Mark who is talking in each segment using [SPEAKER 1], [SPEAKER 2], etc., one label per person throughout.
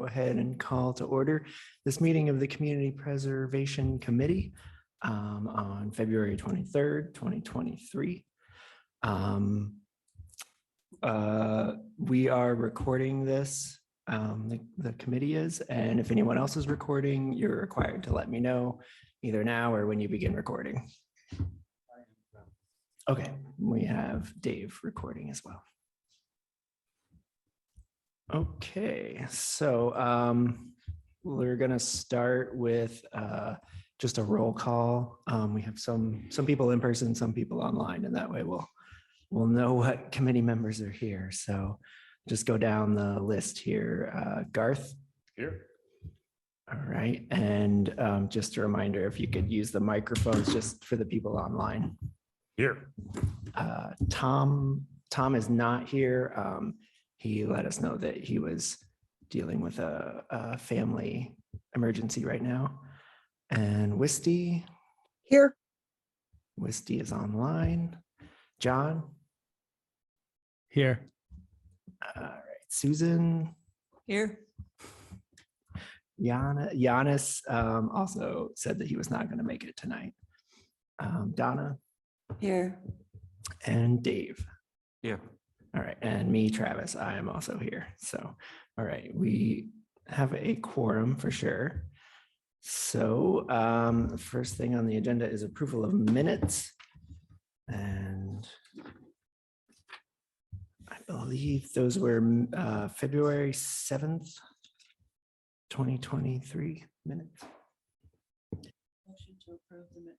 [SPEAKER 1] go ahead and call to order this meeting of the Community Preservation Committee on February 23rd, 2023. We are recording this, the committee is, and if anyone else is recording, you're required to let me know either now or when you begin recording. Okay, we have Dave recording as well. Okay, so we're gonna start with just a roll call. We have some people in person, some people online, and that way we'll know what committee members are here. So just go down the list here. Garth? Here. All right, and just a reminder, if you could use the microphones just for the people online.
[SPEAKER 2] Here.
[SPEAKER 1] Tom is not here. He let us know that he was dealing with a family emergency right now. And Wisty?
[SPEAKER 3] Here.
[SPEAKER 1] Wisty is online. John?
[SPEAKER 4] Here.
[SPEAKER 1] All right, Susan?
[SPEAKER 3] Here.
[SPEAKER 1] Giannis also said that he was not going to make it tonight. Donna?
[SPEAKER 3] Here.
[SPEAKER 1] And Dave?
[SPEAKER 2] Yeah.
[SPEAKER 1] All right, and me, Travis, I am also here. So, all right, we have a quorum for sure. So the first thing on the agenda is approval of minutes. And I believe those were February 7th, 2023 minutes.
[SPEAKER 3] Motion to approve the minutes.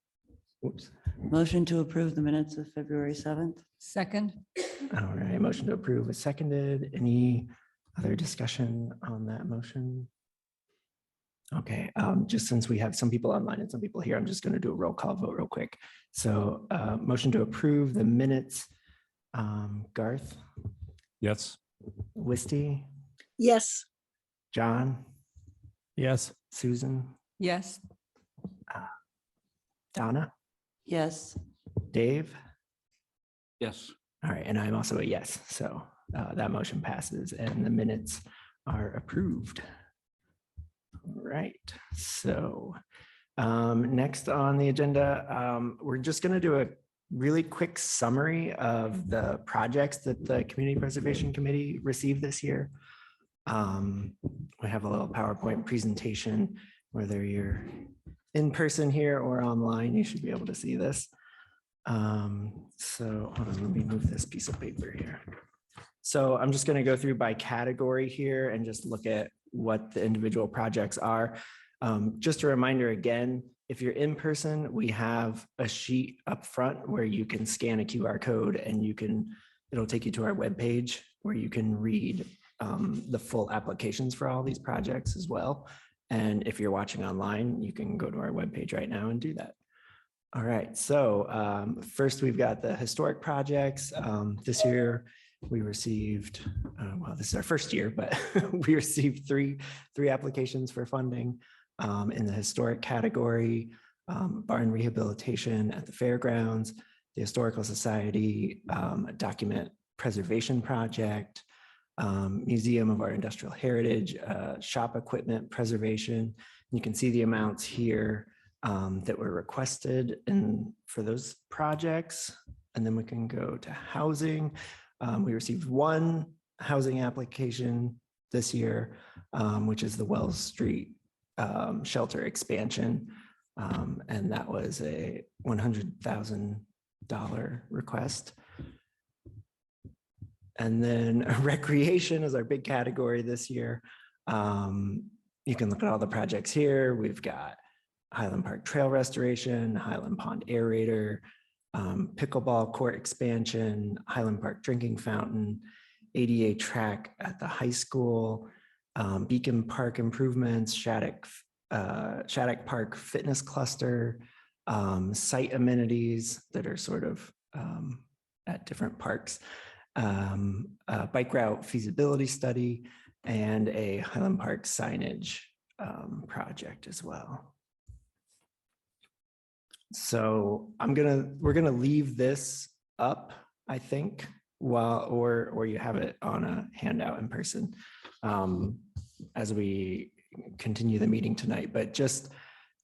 [SPEAKER 1] Oops.
[SPEAKER 3] Motion to approve the minutes of February 7th.
[SPEAKER 5] Second.
[SPEAKER 1] All right, motion to approve is seconded. Any other discussion on that motion? Okay, just since we have some people online and some people here, I'm just going to do a roll call vote real quick. So motion to approve the minutes. Garth?
[SPEAKER 2] Yes.
[SPEAKER 1] Wisty?
[SPEAKER 3] Yes.
[SPEAKER 1] John?
[SPEAKER 4] Yes.
[SPEAKER 1] Susan?
[SPEAKER 5] Yes.
[SPEAKER 1] Donna?
[SPEAKER 3] Yes.
[SPEAKER 1] Dave?
[SPEAKER 2] Yes.
[SPEAKER 1] All right, and I'm also a yes. So that motion passes and the minutes are approved. All right, so next on the agenda, we're just going to do a really quick summary of the projects that the Community Preservation Committee received this year. We have a little PowerPoint presentation, whether you're in person here or online, you should be able to see this. So hold on, let me move this piece of paper here. So I'm just going to go through by category here and just look at what the individual projects are. Just a reminder again, if you're in person, we have a sheet up front where you can scan a QR code and it'll take you to our webpage where you can read the full applications for all these projects as well. And if you're watching online, you can go to our webpage right now and do that. All right, so first we've got the historic projects. This year we received, well, this is our first year, but we received three applications for funding in the historic category, barn rehabilitation at the fairgrounds, the Historical Society document preservation project, Museum of Art Industrial Heritage, shop equipment preservation. You can see the amounts here that were requested for those projects. And then we can go to housing. We received one housing application this year, which is the Wells Street shelter expansion. And that was a $100,000 request. And then recreation is our big category this year. You can look at all the projects here. We've got Highland Park Trail Restoration, Highland Pond Aerator, pickleball court expansion, Highland Park Drinking Fountain, ADA track at the high school, Beacon Park improvements, Shattuck Park Fitness Cluster, site amenities that are sort of at different parks, bike route feasibility study, and a Highland Park signage project as well. So we're gonna leave this up, I think, or you have it on a handout in person. as we continue the meeting tonight, but just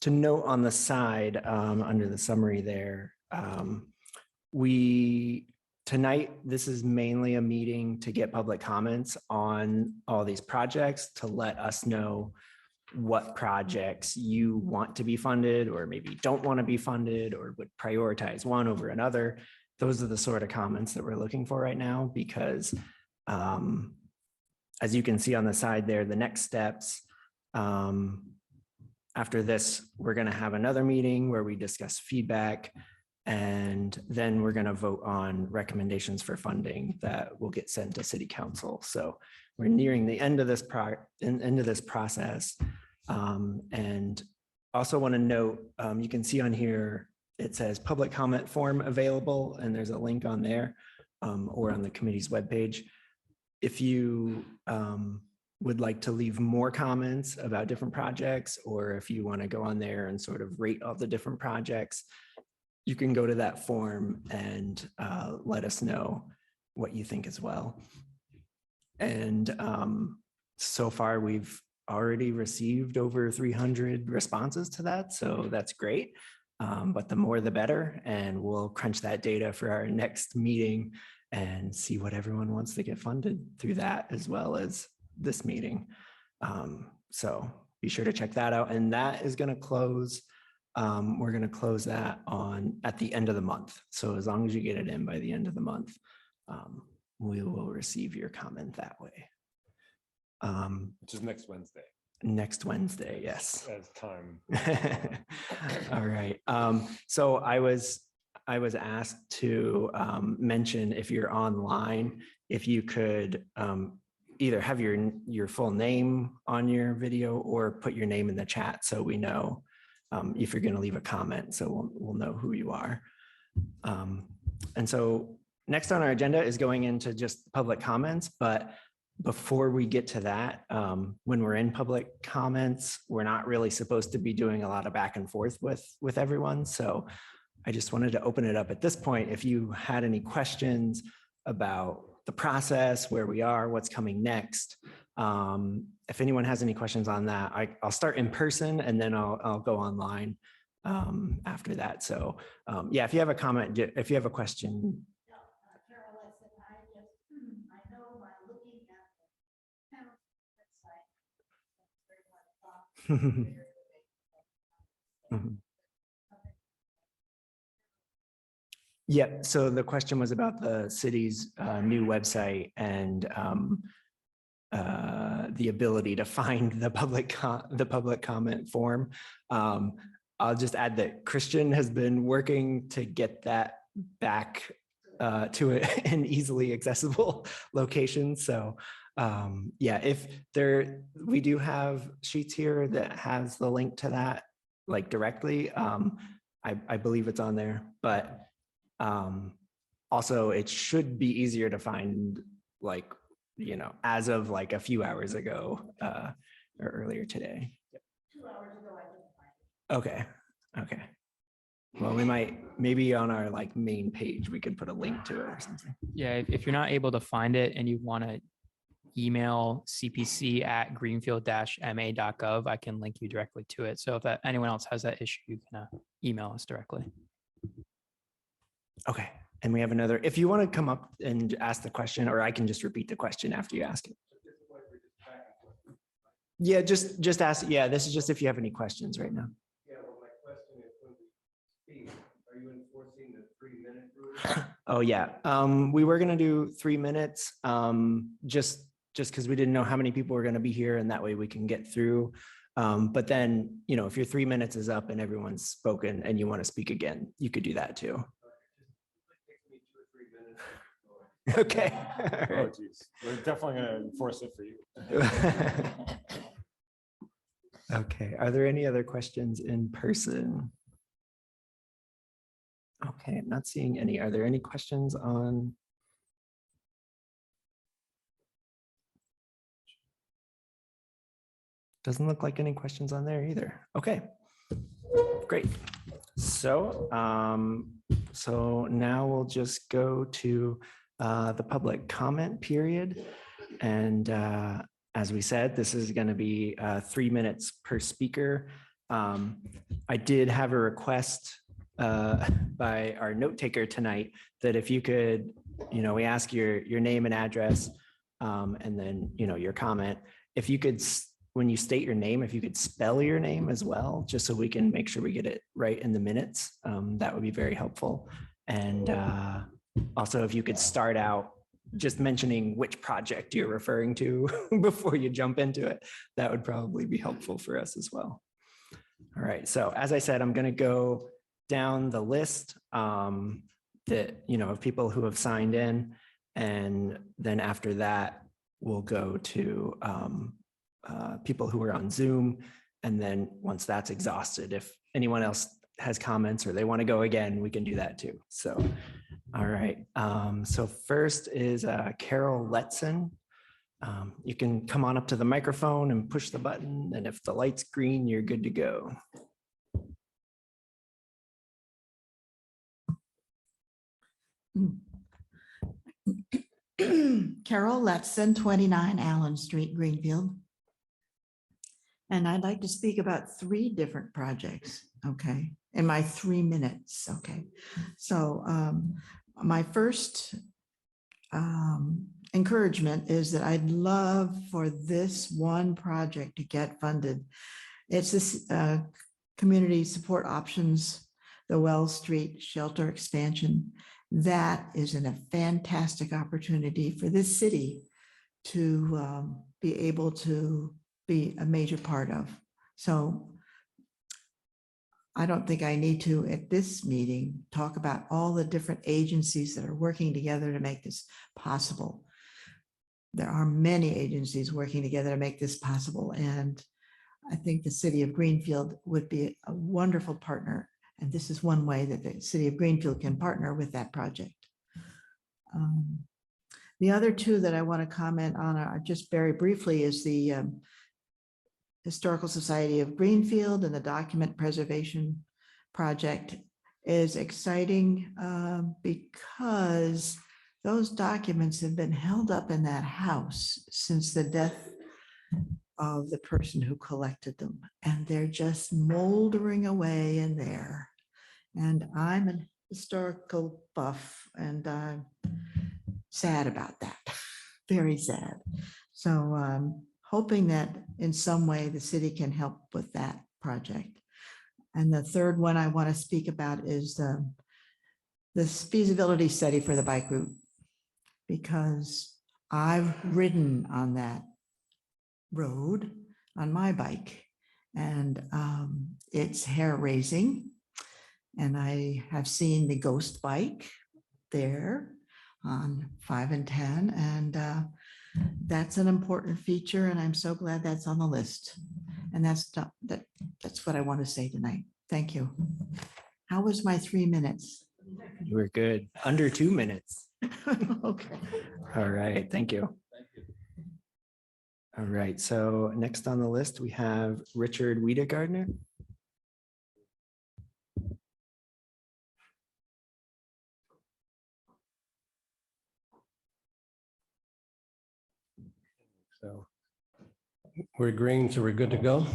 [SPEAKER 1] to note on the side, under the summary there, tonight, this is mainly a meeting to get public comments on all these projects, to let us know what projects you want to be funded or maybe don't want to be funded or would prioritize one over another. Those are the sort of comments that we're looking for right now, because as you can see on the side there, the next steps, after this, we're going to have another meeting where we discuss feedback, and then we're going to vote on recommendations for funding that will get sent to City Council. So we're nearing the end of this process. And also want to note, you can see on here, it says public comment form available, and there's a link on there or on the committee's webpage. If you would like to leave more comments about different projects, or if you want to go on there and sort of rate all the different projects, you can go to that form and let us know what you think as well. And so far, we've already received over 300 responses to that, so that's great. But the more the better, and we'll crunch that data for our next meeting and see what everyone wants to get funded through that, as well as this meeting. So be sure to check that out. And that is going to close. We're going to close that at the end of the month. So as long as you get it in by the end of the month, we will receive your comment that way.
[SPEAKER 2] Which is next Wednesday.
[SPEAKER 1] Next Wednesday, yes.
[SPEAKER 2] As time.
[SPEAKER 1] All right. So I was asked to mention, if you're online, if you could either have your full name on your video or put your name in the chat, so we know if you're going to leave a comment, so we'll know who you are. And so next on our agenda is going into just public comments, but before we get to that, when we're in public comments, we're not really supposed to be doing a lot of back and forth with everyone. So I just wanted to open it up at this point. If you had any questions about the process, where we are, what's coming next, if anyone has any questions on that, I'll start in person and then I'll go online after that. So yeah, if you have a comment, if you have a question. Yeah, so the question was about the city's new website and the ability to find the public comment form. I'll just add that Christian has been working to get that back to an easily accessible location. So yeah, we do have sheets here that has the link to that, like directly. I believe it's on there, but also it should be easier to find, like, as of like a few hours ago or earlier today. 2 hours ago, I couldn't find it. Okay. Well, we might, maybe on our like main page, we could put a link to it or something.
[SPEAKER 5] Yeah, if you're not able to find it and you want to email cpc@greenfield-ma.gov, I can link you directly to it. So if anyone else has that issue, you can email us directly.
[SPEAKER 1] Okay. And we have another, if you want to come up and ask the question, or I can just repeat the question after you ask it. Yeah, just ask. Yeah, this is just if you have any questions right now.
[SPEAKER 6] Yeah, well, my question is, when we speak, are you enforcing the 3-minute rule?
[SPEAKER 1] Oh yeah, we were gonna do 3 minutes, just because we didn't know how many people were gonna be here, and that way we can get through. But then, if your 3 minutes is up and everyone's spoken and you want to speak again, you could do that too. Okay.
[SPEAKER 2] Oh, geez. We're definitely going to enforce it for you.
[SPEAKER 1] Okay. Are there any other questions in person? Okay, I'm not seeing any. Are there any questions on? Doesn't look like any questions on there either. Okay, great. So, so now we'll just go to the public comment period. And As we said, this is going to be 3 minutes per speaker. I did have a request by our note taker tonight that if you could, we ask your name and address, and then, your comment. If you could, when you state your name, if you could spell your name as well, just so we can make sure we get it right in the minutes, that would be very helpful. And also, if you could start out just mentioning which project you're referring to before you jump into it, that would probably be helpful for us as well. All right, so as I said, I'm going to go down the list that, of people who have signed in. And then after that, we'll go to people who are on Zoom. And then once that's exhausted, if anyone else has comments or they want to go again, we can do that too. So, all right. So first is Carol Letson. You can come on up to the microphone and push the button. And if the light's green, you're good to go.
[SPEAKER 7] Carol Letson, 29 Allen Street, Greenfield. And I'd like to speak about 3 different projects, okay, in my 3 minutes, okay. So my first encouragement is that I'd love for this one project to get funded. It's this community support options, the Wells Street shelter expansion. That is a fantastic opportunity for this city to be able to be a major part of. So I don't think I need to, at this meeting, talk about all the different agencies that are working together to make this possible. There are many agencies working together to make this possible. And I think the city of Greenfield would be a wonderful partner. And this is one way that the city of Greenfield can partner with that project. The other 2 that I want to comment on are just very briefly is the Historical Society of Greenfield and the Document Preservation Project is exciting because those documents have been held up in that house since the death of the person who collected them, and they're just moldering away in there. And I'm a historical buff, and I'm sad about that, very sad. So hoping that in some way the city can help with that project. And the third one I want to speak about is this feasibility study for the bike route, because I've ridden on that road on my bike, and it's hair raising. And I have seen the ghost bike there on 5 and 10, and that's an important feature, and I'm so glad that's on the list. And that's what I want to say tonight. Thank you. How was my 3 minutes?
[SPEAKER 1] You were good. Under 2 minutes.
[SPEAKER 7] Okay.
[SPEAKER 1] All right. Thank you. All right. So next on the list, we have Richard Wiedegardner.
[SPEAKER 8] So we're green, so we're good to go.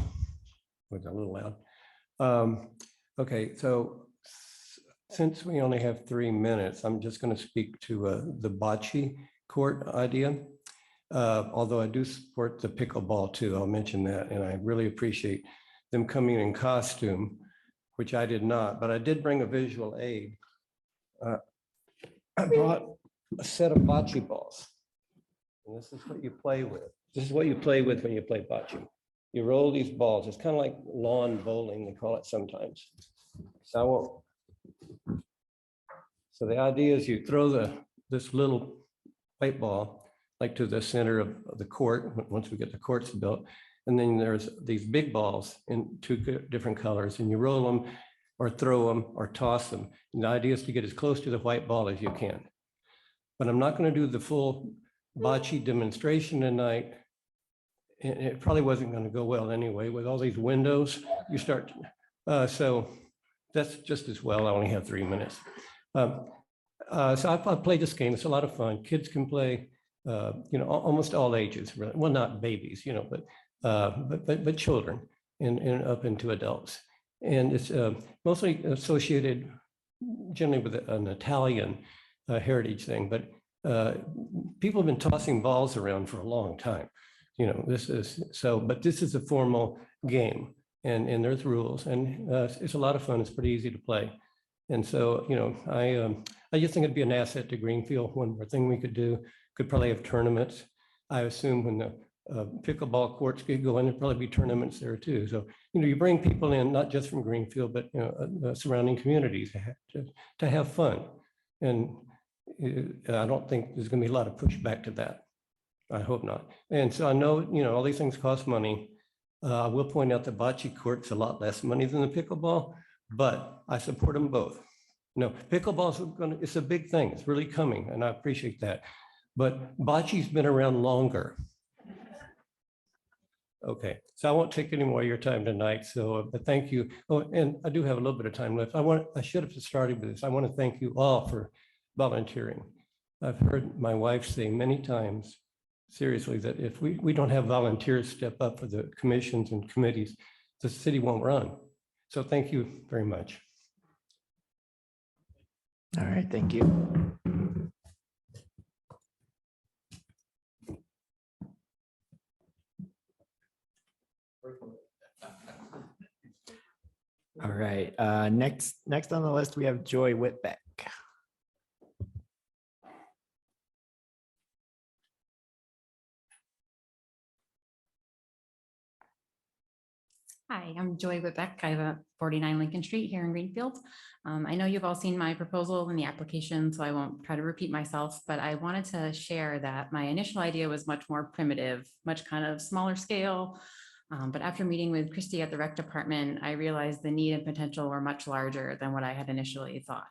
[SPEAKER 8] Was a little loud. Okay, so since we only have 3 minutes, I'm just going to speak to the bocce court idea. Although I do support the pickleball too, I'll mention that, and I really appreciate them coming in costume, which I did not, but I did bring a visual aid. I brought a set of bocce balls. And this is what you play with. This is what you play with when you play bocce. You roll these balls. It's kind of like lawn bowling, they call it sometimes. So I won't. So the idea is you throw this little white ball like to the center of the court once we get the courts built. And then there's these big balls in 2 different colors, and you roll them or throw them or toss them. And the idea is to get as close to the white ball as you can. But I'm not going to do the full bocce demonstration tonight. It probably wasn't going to go well anyway with all these windows. You start, so that's just as well. I only have 3 minutes. So I've played this game. It's a lot of fun. Kids can play. almost all ages, really. Well, not babies, but children and up into adults. And it's mostly associated generally with an Italian heritage thing, but people have been tossing balls around for a long time. But this is a formal game, and there's rules, and it's a lot of fun. It's pretty easy to play. And so, I just think it'd be an asset to Greenfield. One more thing we could do, could probably have tournaments. I assume when the pickleball courts could go in, there'd probably be tournaments there too. So, you bring people in, not just from Greenfield, but, surrounding communities to have fun. And I don't think there's gonna be a lot of pushback to that. I hope not. And so I know, all these things cost money. I will point out that bocce court's a lot less money than the pickleball, but I support them both. It's a big thing. It's really coming, and I appreciate that. But bocce's been around longer. Okay, so I won't take any more of your time tonight. So, but thank you. Oh, and I do have a little bit of time left. I should have started with this. I want to thank you all for volunteering. I've heard my wife say many times, seriously, that if we don't have volunteers step up for the commissions and committees, the city won't run. So thank you very much.
[SPEAKER 1] All right, thank you. All right, next on the list, we have Joy Whitbeck.
[SPEAKER 9] Hi, I'm Joy Whitbeck. I live at 49 Lincoln Street here in Greenfield. I know you've all seen my proposal in the application, so I won't try to repeat myself, but I wanted to share that my initial idea was much more primitive, much kind of smaller scale. But after meeting with Christy at the rec department, I realized the need and potential were much larger than what I had initially thought.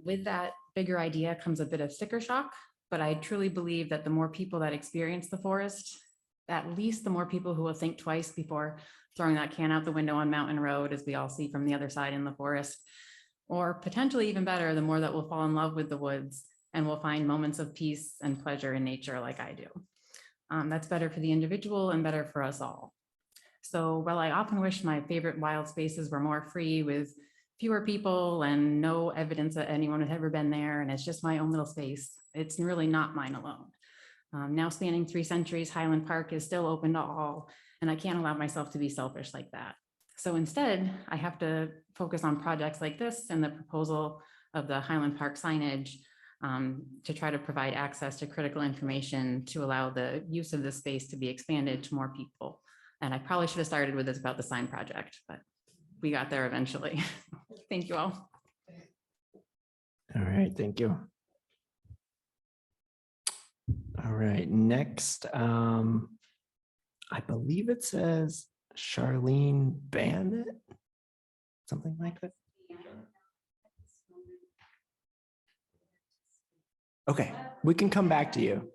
[SPEAKER 9] With that bigger idea comes a bit of sticker shock, but I truly believe that the more people that experience the forest, at least the more people who will think twice before throwing that can out the window on Mountain Road, as we all see from the other side in the forest, or potentially even better, the more that will fall in love with the woods and will find moments of peace and pleasure in nature like I do. That's better for the individual and better for us all. So while I often wish my favorite wild spaces were more free with fewer people and no evidence that anyone had ever been there, and it's just my own little space, it's really not mine alone. Now spanning 3 centuries, Highland Park is still open to all, and I can't allow myself to be selfish like that. So instead, I have to focus on projects like this and the proposal of the Highland Park signage to try to provide access to critical information to allow the use of this space to be expanded to more people. And I probably should have started with this about the sign project, but we got there eventually. Thank you all.
[SPEAKER 1] All right, thank you. All right, next, I believe it says Charlene Bandit, something like that. Okay, we can come back to you.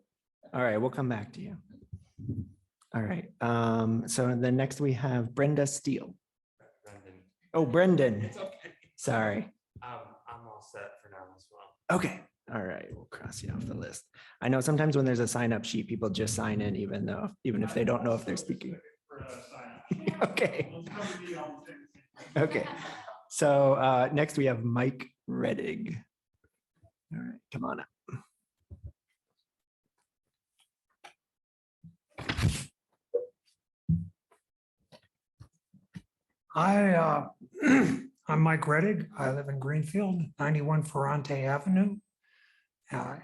[SPEAKER 1] All right, we'll come back to you. All right, so then next we have Brenda Steele. Oh, Brendan. Sorry.
[SPEAKER 10] I'm all set for now as well.
[SPEAKER 1] Okay, all right, we'll cross you off the list. I know sometimes when there's a sign up sheet, people just sign in even if they don't know if they're speaking. Okay. Okay, so next we have Mike Redig. All right, come on up.
[SPEAKER 11] I'm Mike Redig. I live in Greenfield, 91 Ferrante Avenue.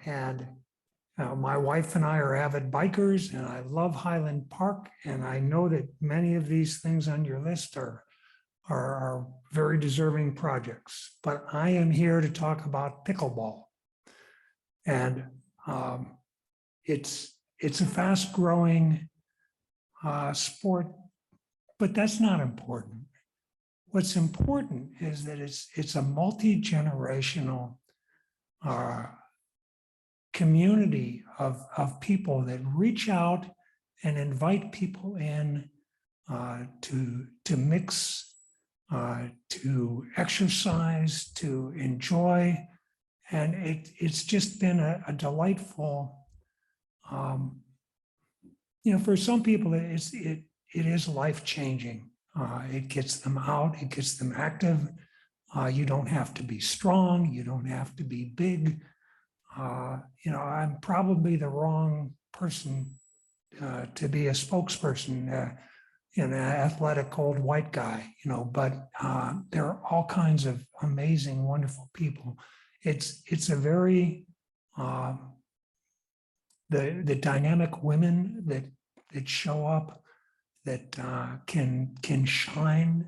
[SPEAKER 11] And my wife and I are avid bikers, and I love Highland Park. And I know that many of these things on your list are very deserving projects. But I am here to talk about pickleball. And it's a fast-growing sport, but that's not important. What's important is that it's a multi-generational community of people that reach out and invite people in to mix, to exercise, to enjoy. And it's just been a delightful For some people, it is life-changing. It gets them out, it gets them active. You don't have to be strong, you don't have to be big. I'm probably the wrong person to be a spokesperson, an athletic old white guy, but there are all kinds of amazing, wonderful people. It's a very, the dynamic women that show up, that can shine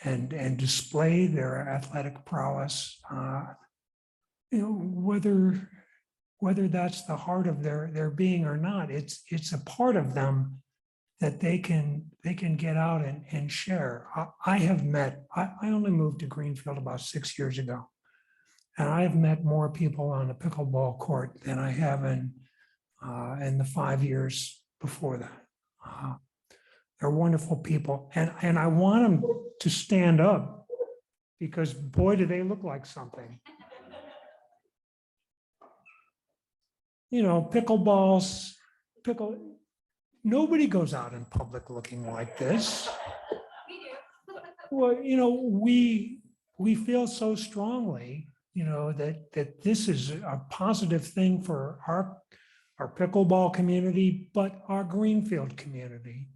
[SPEAKER 11] and display their athletic prowess, whether that's the heart of their being or not, it's a part of them that they can get out and share. I only moved to Greenfield about 6 years ago, and I've met more people on a pickleball court than I have in the 5 years before that. They're wonderful people, and I want them to stand up, because boy, do they look like something. Pickleballs, nobody goes out in public looking like this. Well, we feel so strongly, that this is a positive thing for our pickleball community, but our Greenfield community,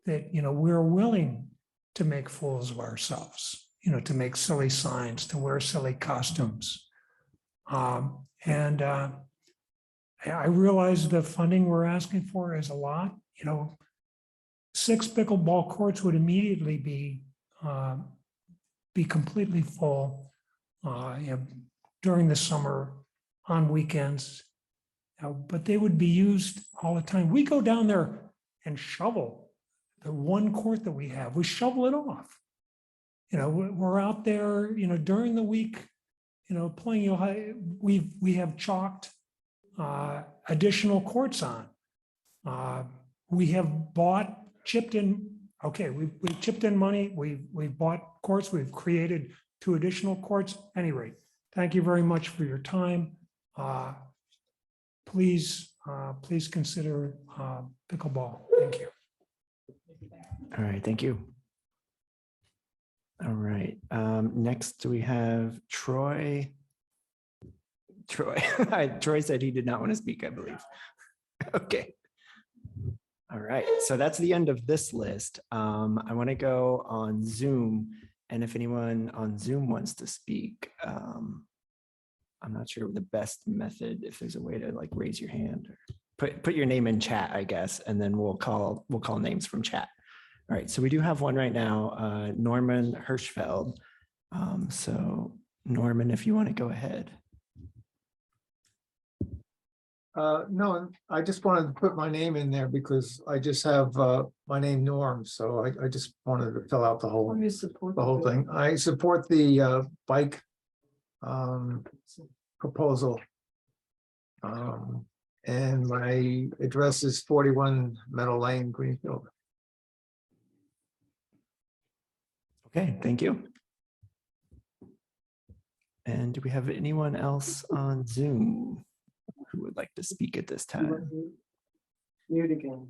[SPEAKER 11] that, we're willing to make fools of ourselves, to make silly signs, to wear silly costumes. I realize the funding we're asking for is a lot. 6 pickleball courts would immediately be completely full during the summer, on weekends, but they would be used all the time. We go down there and shovel the one court that we have. We shovel it off. We're out there, during the week, playing. We have chalked additional courts on. We have chipped in. Okay, we chipped in money. We've bought courts. We've created 2 additional courts. At any rate, thank you very much for your time. Please consider pickleball. Thank you.
[SPEAKER 1] All right, thank you. All right, next we have Troy. Troy said he did not want to speak, I believe. Okay. All right, so that's the end of this list. I want to go on Zoom, and if anyone on Zoom wants to speak, I'm not sure the best method, if there's a way to raise your hand or put your name in chat, I guess, and then we'll call names from chat. All right, so we do have one right now, Norman Hirschfeld. So Norman, if you want to go ahead.
[SPEAKER 12] No, I just wanted to put my name in there because I just have my name Norm, so I just wanted to fill out the whole thing. I support the bike proposal, and my address is 41 Meadow Lane, Greenfield.
[SPEAKER 1] Okay, thank you. And do we have anyone else on Zoom who would like to speak at this time?
[SPEAKER 6] Mute again.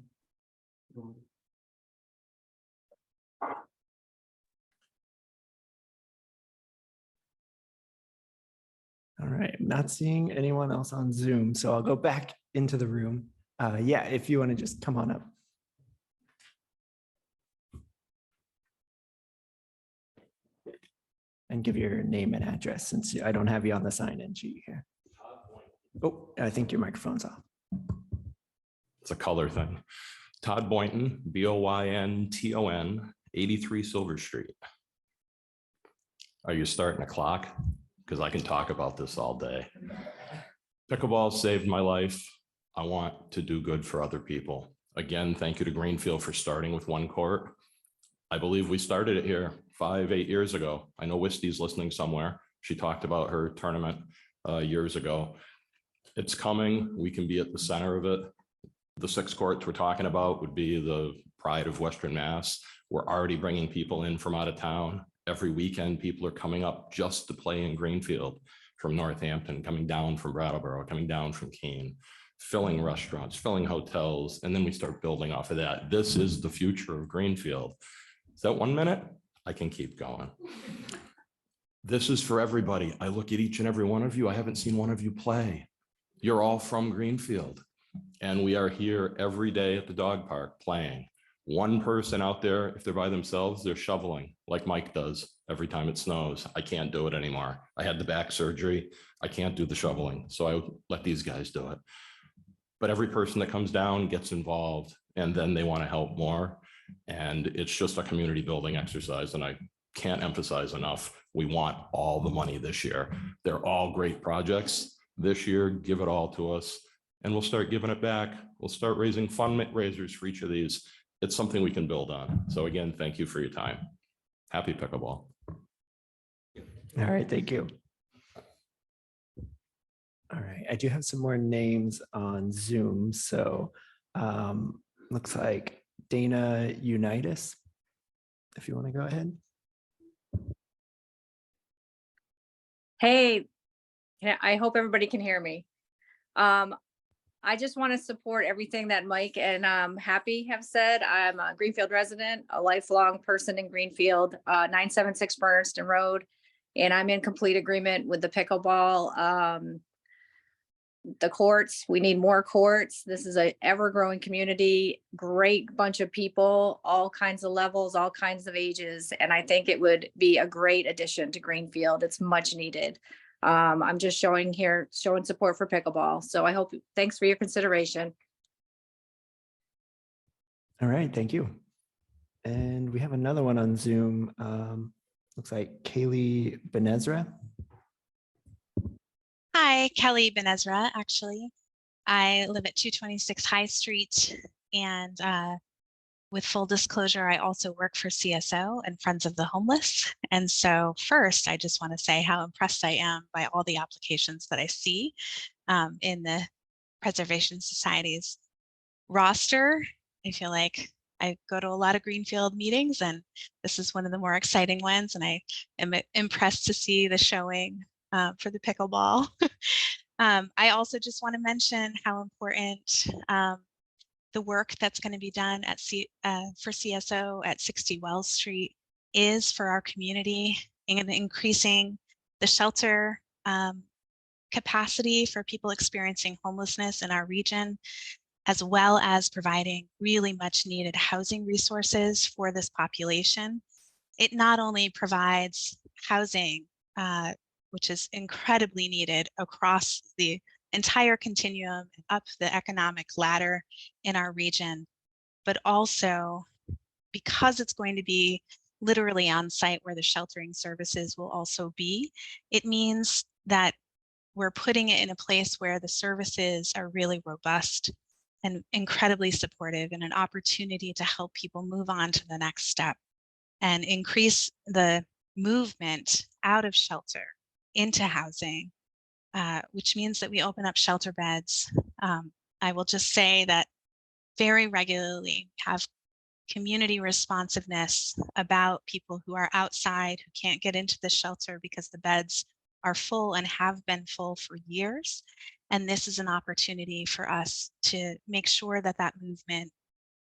[SPEAKER 1] All right, I'm not seeing anyone else on Zoom, so I'll go back into the room. Yeah, if you want to just come on up. And give your name and address, since I don't have you on the sign-in sheet here. Oh, I think your microphone's off.
[SPEAKER 13] It's a color thing. Todd Boynton, Boynton, 83 Silver Street. Are you starting a clock? Because I can talk about this all day. Pickleball saved my life. I want to do good for other people. Again, thank you to Greenfield for starting with 1 court. I believe we started it here 5-8 years ago. I know Wisty's listening somewhere. She talked about her tournament years ago. It's coming. We can be at the center of it. The 6 courts we're talking about would be the pride of Western Mass. We're already bringing people in from out of town. Every weekend, people are coming up just to play in Greenfield from Northampton, coming down from Brattleboro, coming down from Keene. filling restaurants, filling hotels, and then we start building off of that. This is the future of Greenfield. Is that 1 minute? I can keep going. This is for everybody. I look at each and every one of you. I haven't seen one of you play. You're all from Greenfield. And we are here every day at the dog park playing. One person out there, if they're by themselves, they're shoveling like Mike does every time it snows. I can't do it anymore. I had the back surgery. I can't do the shoveling. So I let these guys do it. But every person that comes down gets involved, and then they want to help more. And it's just a community building exercise. And I can't emphasize enough, we want all the money this year. They're all great projects. This year, give it all to us, and we'll start giving it back. We'll start raising fundraisers for each of these. It's something we can build on. So again, thank you for your time. Happy pickleball.
[SPEAKER 1] All right, thank you. All right, I do have some more names on Zoom. So looks like Dana Unitas, if you want to go ahead.
[SPEAKER 14] Hey, I hope everybody can hear me. I just want to support everything that Mike and Happy have said. I'm a Greenfield resident, a lifelong person in Greenfield, 976 Bernardston Road, and I'm in complete agreement with the pickleball. The courts, we need more courts. This is an ever-growing community, great bunch of people, all kinds of levels, all kinds of ages, and I think it would be a great addition to Greenfield. It's much needed. I'm just showing support for pickleball. So I hope, thanks for your consideration.
[SPEAKER 1] All right, thank you. And we have another one on Zoom. Looks like Kaylee Benezra.
[SPEAKER 15] Hi, Kelly Benezra, actually. I live at 226 High Street, and with full disclosure, I also work for CSO and Friends of the Homeless. And so first, I just want to say how impressed I am by all the applications that I see in the Preservation Society's roster. I feel like I go to a lot of Greenfield meetings, and this is one of the more exciting ones, and I am impressed to see the showing for the pickleball. I also just want to mention how important the work that's going to be done at for CSO at 60 Wells Street is for our community, and increasing the shelter capacity for people experiencing homelessness in our region, as well as providing really much needed housing resources for this population. It not only provides housing, which is incredibly needed across the entire continuum and up the economic ladder in our region, but also because it's going to be literally on site where the sheltering services will also be, it means that we're putting it in a place where the services are really robust and incredibly supportive, and an opportunity to help people move on to the next step and increase the movement out of shelter into housing, which means that we open up shelter beds. I will just say that very regularly have community responsiveness about people who are outside, who can't get into the shelter because the beds are full and have been full for years. And this is an opportunity for us to make sure that that movement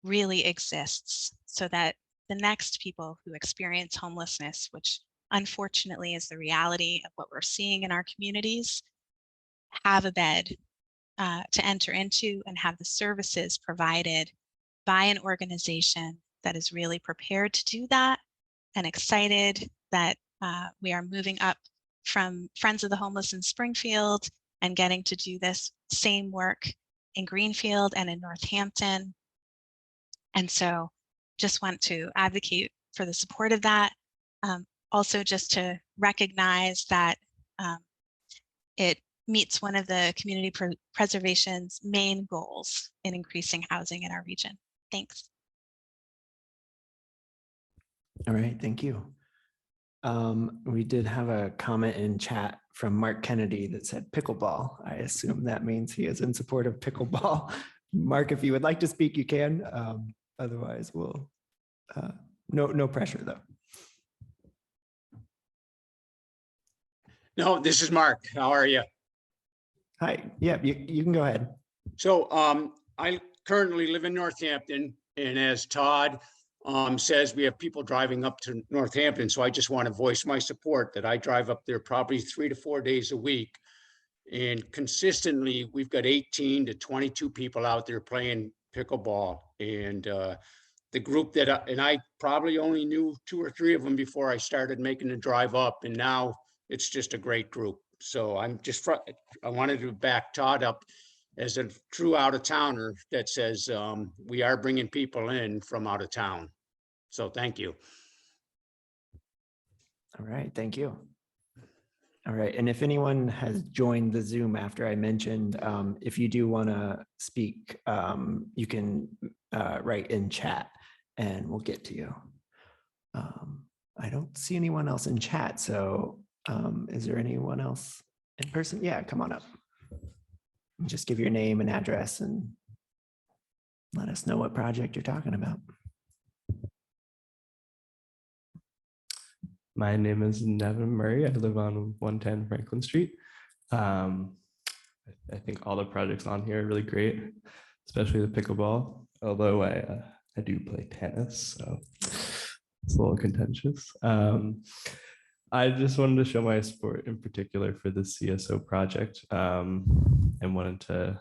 [SPEAKER 15] really exists, so that the next people who experience homelessness, which unfortunately is the reality of what we're seeing in our communities, have a bed to enter into and have the services provided by an organization that is really prepared to do that, and excited that we are moving up from Friends of the Homeless in Springfield and getting to do this same work in Greenfield and in Northampton. And so just want to advocate for the support of that. Also just to recognize that it meets one of the community preservation's main goals in increasing housing in our region. Thanks.
[SPEAKER 1] All right, thank you. We did have a comment in chat from Mark Kennedy that said pickleball. I assume that means he is in support of pickleball. Mark, if you would like to speak, you can. Otherwise, we'll, no pressure though.
[SPEAKER 16] No, this is Mark. How are you?
[SPEAKER 1] Hi, yeah, you can go ahead.
[SPEAKER 16] So I currently live in Northampton, and as Todd says, we have people driving up to Northampton. So I just want to voice my support that I drive up there probably 3 to 4 days a week. And consistently, we've got 18 to 22 people out there playing pickleball. And the group that, and I probably only knew 2 or 3 of them before I started making the drive up. And now it's just a great group. So I wanted to back Todd up as a true out of towner that says we are bringing people in from out of town. So thank you.
[SPEAKER 1] All right, thank you. All right, and if anyone has joined the Zoom after I mentioned, if you do want to speak, you can write in chat and we'll get to you. I don't see anyone else in chat, so is there anyone else in person? Yeah, come on up. Just give your name and address and let us know what project you're talking about.
[SPEAKER 17] My name is Nevin Murray. I live on 110 Franklin Street. I think all the projects on here are really great, especially the pickleball, although I do play tennis, so it's a little contentious. I just wanted to show my support in particular for the CSO project and wanted to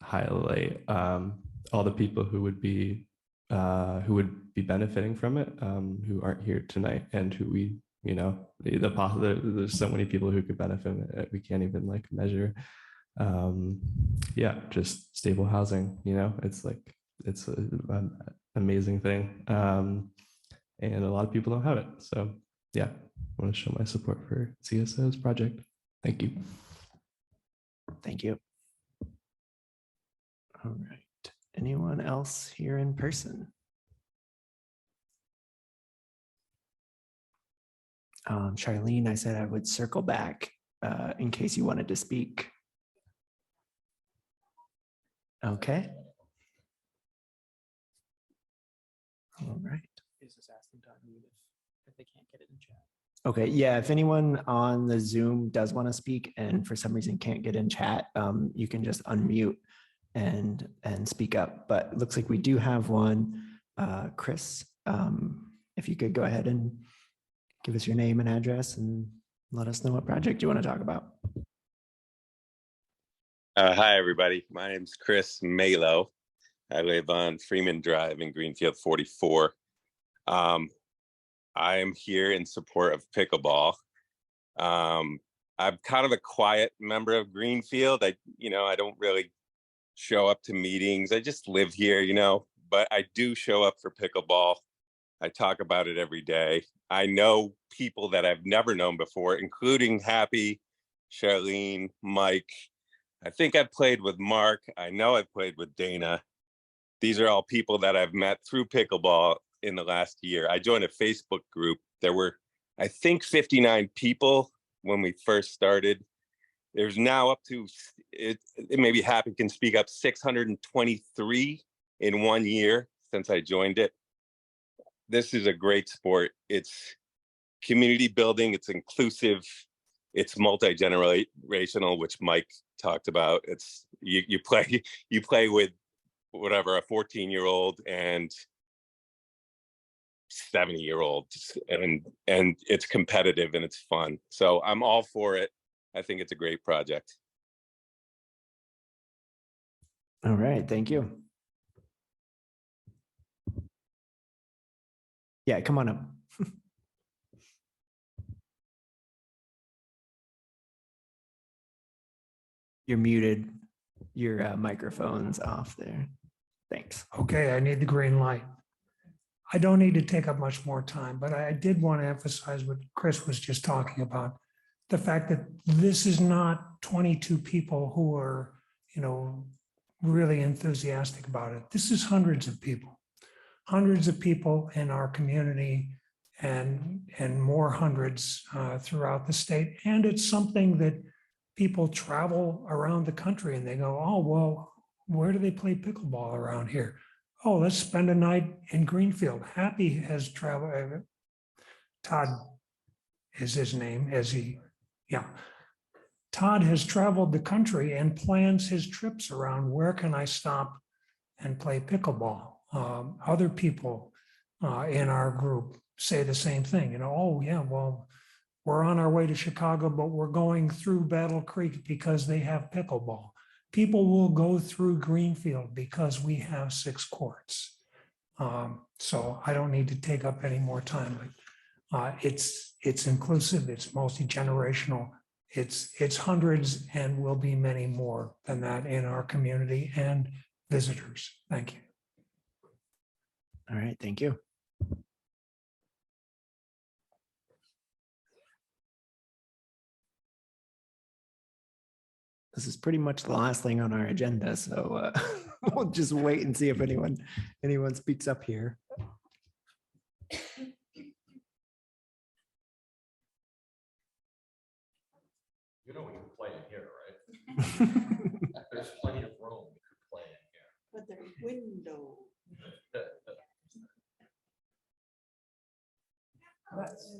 [SPEAKER 17] highlight all the people who would be benefiting from it, who aren't here tonight, and who we, you know, there's so many people who could benefit from it, we can't even like measure. Yeah, just stable housing, you know, it's like, it's an amazing thing. And a lot of people don't have it. So yeah, I want to show my support for CSO's project. Thank you.
[SPEAKER 1] Thank you. All right. Anyone else here in person? Charlene, I said I would circle back in case you wanted to speak. Okay. All right.
[SPEAKER 5] Just ask them to unmute if they can't get it in chat.
[SPEAKER 1] Okay, yeah, if anyone on the Zoom does want to speak and for some reason can't get in chat, you can just unmute and speak up. But it looks like we do have one. Chris, if you could go ahead and give us your name and address and let us know what project you want to talk about.
[SPEAKER 18] Hi, everybody. My name's Chris Maylo. I live on Freeman Drive in Greenfield 44. I am here in support of pickleball. I'm kind of a quiet member of Greenfield. I don't really show up to meetings. I just live here, you know, but I do show up for pickleball. I talk about it every day. I know people that I've never known before, including Happy, Charlene, Mike. I think I've played with Mark. I know I've played with Dana. These are all people that I've met through pickleball in the last year. I joined a Facebook group. There were, I think, 59 people when we first started. There's now up to, it maybe Happy can speak up, 623 in 1 year since I joined it. This is a great sport. It's community building, it's inclusive, it's multi-generational, which Mike talked about. It's you play with whatever, a 14-year-old and 70-year-olds, and it's competitive and it's fun. So I'm all for it. I think it's a great project.
[SPEAKER 1] All right, thank you. Yeah, come on up. You're muted. Your microphone's off there. Thanks.
[SPEAKER 11] Okay, I need the green light. I don't need to take up much more time, but I did want to emphasize what Chris was just talking about. The fact that this is not 22 people who are, you know, really enthusiastic about it. This is hundreds of people in our community and more hundreds throughout the state. And it's something that people travel around the country and they go, oh, well, where do they play pickleball around here? Oh, let's spend a night in Greenfield. Happy has traveled. Todd is his name, Todd has traveled the country and plans his trips around where can I stop and play pickleball. Other people in our group say the same thing, you know, oh yeah, well, we're on our way to Chicago, but we're going through Battle Creek because they have pickleball. People will go through Greenfield because we have 6 courts. So I don't need to take up any more time, but it's inclusive, it's multi-generational. It's hundreds and will be many more than that in our community and visitors. Thank you.
[SPEAKER 1] All right, thank you. This is pretty much the last thing on our agenda, so we'll just wait and see if anyone speaks up here.
[SPEAKER 13] You know, we can play it here, right? There's plenty of room. We could play it here.
[SPEAKER 7] But there's window.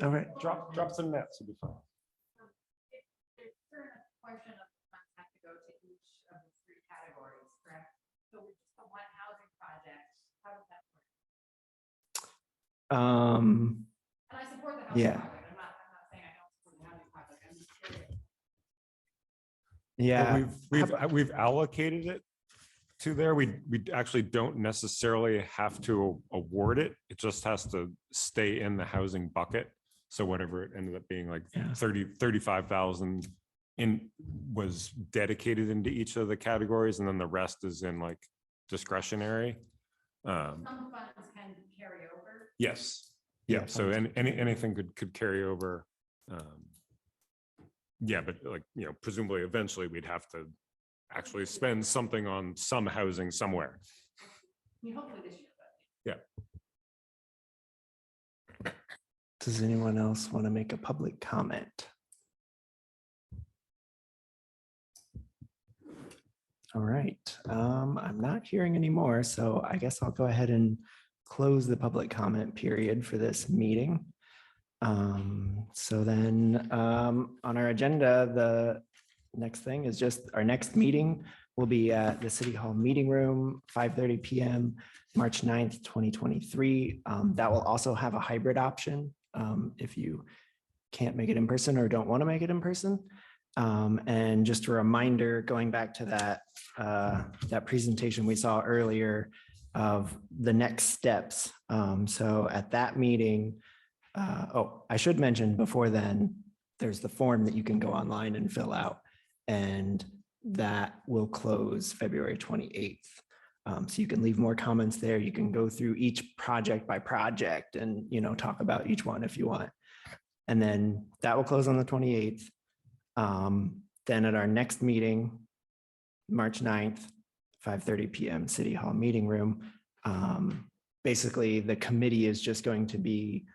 [SPEAKER 1] All right.
[SPEAKER 2] Drop some nets, you'll be fine.
[SPEAKER 9] Portion of funds have to go to each of the 3 categories, correct? So with just the one housing project, how does that work? And I support the housing
[SPEAKER 1] Yeah.
[SPEAKER 9] project. I'm not saying I don't support the housing project. I'm just curious.
[SPEAKER 1] Yeah.
[SPEAKER 2] We've allocated it to there. We actually don't necessarily have to award it. It just has to stay in the housing bucket. So whatever it ended up being, like 35,000 was dedicated into each of the categories, and then the rest is in like discretionary.
[SPEAKER 9] Some funds can carry over.
[SPEAKER 2] Yes. Yeah. So anything could carry over. Yeah, but like, you know, presumably eventually we'd have to actually spend something on some housing somewhere.
[SPEAKER 9] I mean, hopefully this year, but.
[SPEAKER 2] Yeah.
[SPEAKER 1] Does anyone else want to make a public comment? All right, I'm not hearing any more, so I guess I'll go ahead and close the public comment period for this meeting. So then on our agenda, the next thing is just our next meeting will be at the City Hall Meeting Room, 5:30 p.m., March 9th, 2023. That will also have a hybrid option if you can't make it in person or don't want to make it in person. And just a reminder, going back to that presentation we saw earlier of the next steps. So at that meeting, I should mention before then, there's the form that you can go online and fill out, and that will close February 28th. So you can leave more comments there. You can go through each project by project and, you know, talk about each one if you want. And then that will close on the 28th. Then at our next meeting, March 9th, 5:30 p.m., City Hall Meeting Room. Basically, the committee is just going to be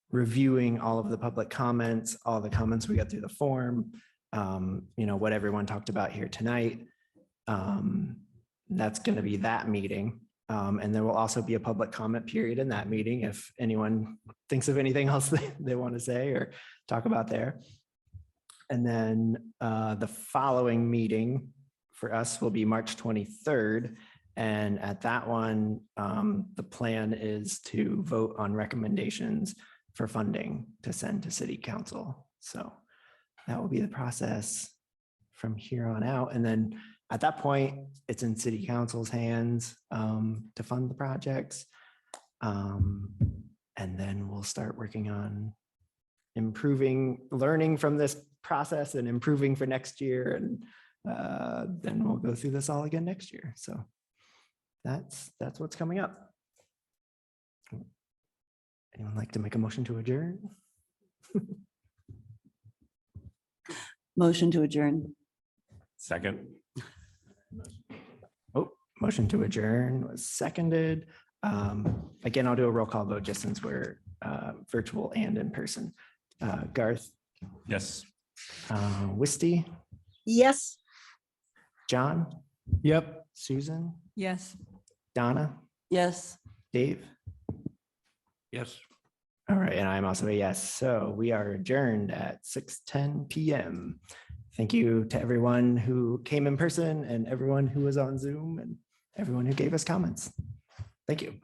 [SPEAKER 1] reviewing all of the public comments, all the comments we got through the form, you know, what everyone talked about here tonight. That's going to be that meeting. And there will also be a public comment period in that meeting if anyone thinks of anything else they want to say or talk about there. And then the following meeting for us will be March 23rd. And at that one, the plan is to vote on recommendations for funding to send to City Council. So that will be the process from here on out. And then at that point, it's in City Council's hands to fund the projects. And then we'll start working on learning from this process and improving for next year. And then we'll go through this all again next year. So that's what's coming up. Anyone like to make a motion to adjourn?
[SPEAKER 3] Motion to adjourn.
[SPEAKER 2] Second.
[SPEAKER 1] Oh, motion to adjourn was seconded. Again, I'll do a roll call vote just since we're virtual and in person. Garth?
[SPEAKER 2] Yes.
[SPEAKER 1] Wisty?
[SPEAKER 3] Yes.
[SPEAKER 1] John?
[SPEAKER 4] Yep.
[SPEAKER 1] Susan?
[SPEAKER 3] Yes.
[SPEAKER 1] Donna?
[SPEAKER 3] Yes.
[SPEAKER 1] Dave?
[SPEAKER 2] Yes.
[SPEAKER 1] All right, and I'm also a yes. So we are adjourned at 6:10 p.m. Thank you to everyone who came in person and everyone who was on Zoom and everyone who gave us comments. Thank you.